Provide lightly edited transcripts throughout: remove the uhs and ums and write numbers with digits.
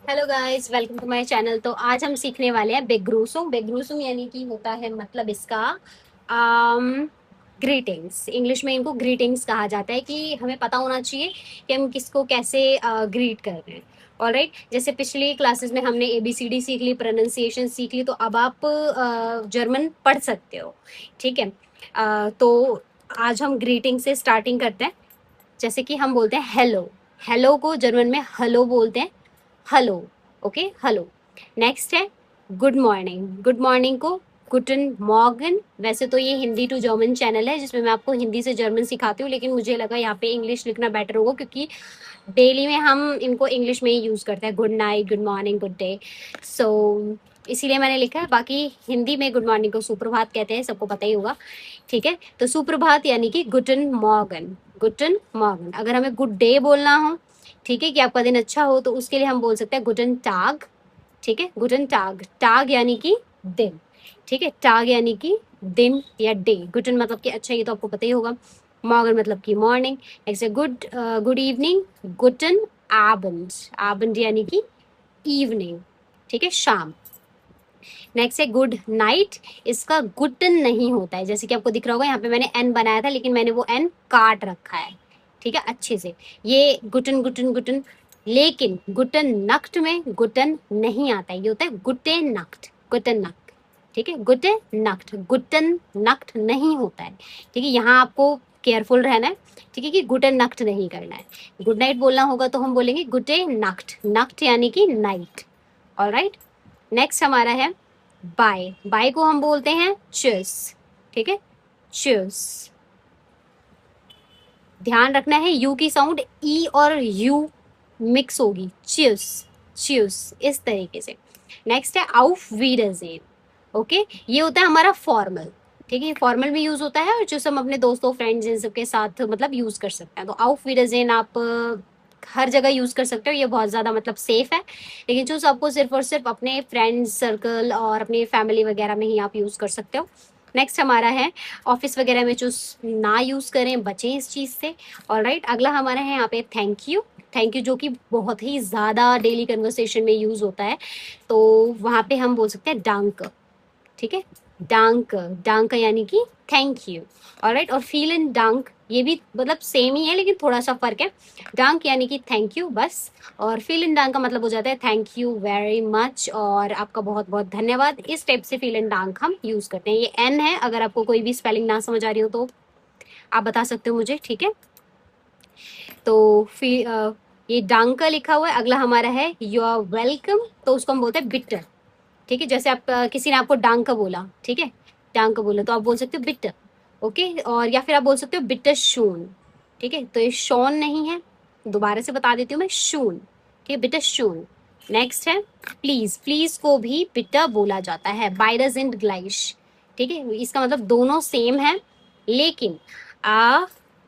Hello guys, welcome to my channel. तो आज हम सीखने वाले हैं बेग्रूसुम। बेग्रूसुम यानी कि होता है मतलब इसका ग्रीटिंग्स। इंग्लिश में इनको ग्रीटिंग्स कहा जाता है कि हमें पता होना चाहिए कि हम किसको कैसे ग्रीट कर रहे हैं। ऑलराइट, जैसे पिछली क्लासेस में हमने ABCD सीख ली, प्रोनाउंसिएशन सीख ली, तो अब आप जर्मन पढ़ सकते हो। ठीक है। तो आज हम ग्रीटिंग से स्टार्टिंग करते हैं। जैसे कि हम बोलते हैं हेलो। हेलो को जर्मन में हेलो बोलते हैं। हेलो। Okay, hello. नेक्स्ट है गुड मॉर्निंग। गुड मॉर्निंग को गुटन मॉर्गन। वैसे तो ये हिंदी टू जर्मन चैनल है जिसमें मैं आपको हिंदी से जर्मन सिखाती हूँ, लेकिन मुझे लगा यहाँ पे इंग्लिश लिखना बेटर होगा क्योंकि डेली में हम इनको इंग्लिश में ही यूज करते हैं। Good night, good morning, good day. So इसीलिए मैंने लिखा है। बाकी हिंदी में गुड मॉर्निंग को सुप्रभात कहते हैं, सबको पता ही होगा। ठीक है, तो सुप्रभात यानी कि गुटन मॉर्गन। गुटन मॉर्गन। अगर हमें गुड डे बोलना हो, ठीक है, कि आपका दिन अच्छा हो, तो उसके लिए हम बोल सकते हैं गुटन टाग। ठीक है, गुटन टाग। टाग यानी कि दिन। ठीक है, टाग यानी कि दिन या डे। गुटन मतलब कि अच्छा, ये तो आपको पता ही होगा। मॉर्गन मतलब कि मॉर्निंग। नेक्स्ट है गुड गुड इवनिंग, गुटन आबंड। आबंड यानी कि इवनिंग। ठीक है, शाम। नेक्स्ट है गुड नाइट। इसका गुटन नहीं होता है, जैसे कि आपको दिख रहा होगा, यहाँ पे मैंने एन बनाया था लेकिन मैंने वो एन काट रखा है। ठीक है, अच्छे से। ये गुटन गुटन गुटन। लेकिन गुटन नक्ट में गुटन नहीं आता है, ये होता है गुटे नक्ट। गुटन नक्ट। ठीक है, गुटे नक्ट। गुटन नक्ट नहीं होता है। ठीक है, यहाँ आपको केयरफुल रहना है। ठीक है, कि गुटन नक्ट नहीं करना है। गुड नाइट बोलना होगा तो हम बोलेंगे गुटे नक्ट। नक्ट यानी कि नाइट। ऑलराइट। नेक्स्ट हमारा है बाय। बाय को हम बोलते हैं चूस। ठीक है, चूस। ध्यान रखना है, यू की साउंड ई और यू मिक्स होगी। चूस, चूस, इस तरीके से। नेक्स्ट है आउफ वीडरजेन। ओके, ये होता है हमारा फॉर्मल। ठीक है, फॉर्मल में यूज होता है और जो हम अपने दोस्तों फ्रेंड्स इन सबके साथ मतलब यूज कर सकते हैं। तो आउफ वीडरजेन आप हर जगह यूज कर सकते हो, ये बहुत ज्यादा मतलब सेफ है। लेकिन चूज आपको सिर्फ और सिर्फ अपने फ्रेंड्स सर्कल और अपनी फैमिली वगैरह में ही आप यूज कर सकते हो। नेक्स्ट हमारा है ऑफिस वगैरह में चूज ना यूज करें, बचें इस चीज से। ऑलराइट, अगला हमारा है यहाँ पे थैंक यू। थैंक यू जो कि बहुत ही ज्यादा डेली कन्वर्सेशन में यूज होता है, तो वहां पे हम बोल सकते हैं डांक। ठीक है, डांक। डांक यानी कि थैंक यू। ऑलराइट, और फील इन डांक ये भी मतलब सेम ही है लेकिन थोड़ा सा फर्क है। डांक यानी कि थैंक यू बस, और फील इन डांक का मतलब हो जाता है थैंक यू वेरी मच और आपका बहुत बहुत धन्यवाद। इस टाइप से फील इन डांक हम यूज करते हैं। ये एन है, अगर आपको कोई भी स्पेलिंग ना समझ आ रही हो तो आप बता सकते हो मुझे। ठीक है, तो फिर ये डांका लिखा हुआ है। अगला हमारा है यू आर वेलकम, तो उसको हम बोलते हैं बिटर। ठीक है, जैसे आप किसी ने आपको डांका बोला, ठीक है, डांका बोला, तो आप बोल सकते हो बिटर। ओके, और या फिर आप बोल सकते हो बिटर शून। ठीक है, तो ये शॉन नहीं है, दोबारा से बता देती हूँ मैं, शून। ठीक है, बिटर शून। नेक्स्ट है प्लीज। प्लीज को भी बिटर बोला जाता है, बाइडस एंड ग्लाइश। ठीक है, इसका मतलब दोनों सेम है लेकिन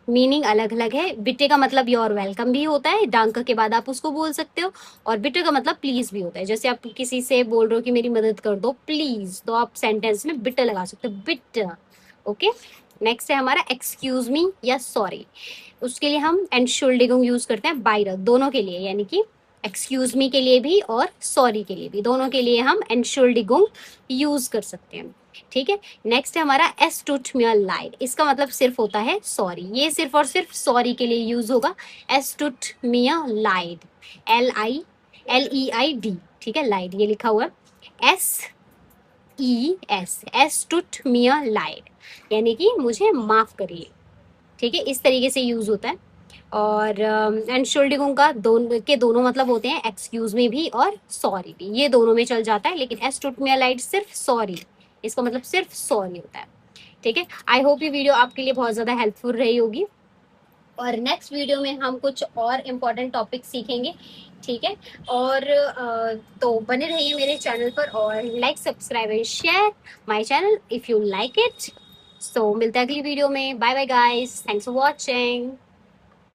मीनिंग अलग अलग है। बिटे का मतलब योर वेलकम भी होता है, डांक के बाद आप उसको बोल सकते हो। और बिटे का मतलब प्लीज भी होता है, जैसे आप किसी से बोल रहे हो कि मेरी मदद कर दो प्लीज, तो आप सेंटेंस में बिटे लगा सकते हो, बिट। ओके। नेक्स्ट है हमारा एक्सक्यूज मी या सॉरी। उसके लिए हम एंटशुल्डिगुंग यूज करते हैं, बाइर दोनों के लिए, यानी कि एक्सक्यूज मी के लिए भी और सॉरी के लिए भी, दोनों के लिए हम एंटशुल्डिगुंग यूज कर सकते हैं। ठीक है। नेक्स्ट है हमारा एस टूट मियर लाइड। इसका मतलब सिर्फ होता है सॉरी, ये सिर्फ और सिर्फ सॉरी के लिए यूज होगा। एस टूट मियर लाइड, LILEID। ठीक है, लाइड ये लिखा हुआ है, एस टूट मियर लाइड, यानी कि मुझे माफ करिए। ठीक है, इस तरीके से यूज होता है। और एंटशुल्डिगुंग का दोनों मतलब होते हैं, एक्सक्यूज में भी और सॉरी भी, ये दोनों में चल जाता है। लेकिन एस टूट मियर लाइड सिर्फ सॉरी, इसका मतलब सिर्फ सॉरी होता है। ठीक है, आई होप ये वीडियो आपके लिए बहुत ज़्यादा हेल्पफुल रही होगी, और नेक्स्ट वीडियो में हम कुछ और इम्पोर्टेंट टॉपिक सीखेंगे। ठीक है, और तो बने रहिए मेरे चैनल पर और like subscribe and share my channel if you like it. So मिलते हैं अगली वीडियो में। Bye bye guys, thanks for watching.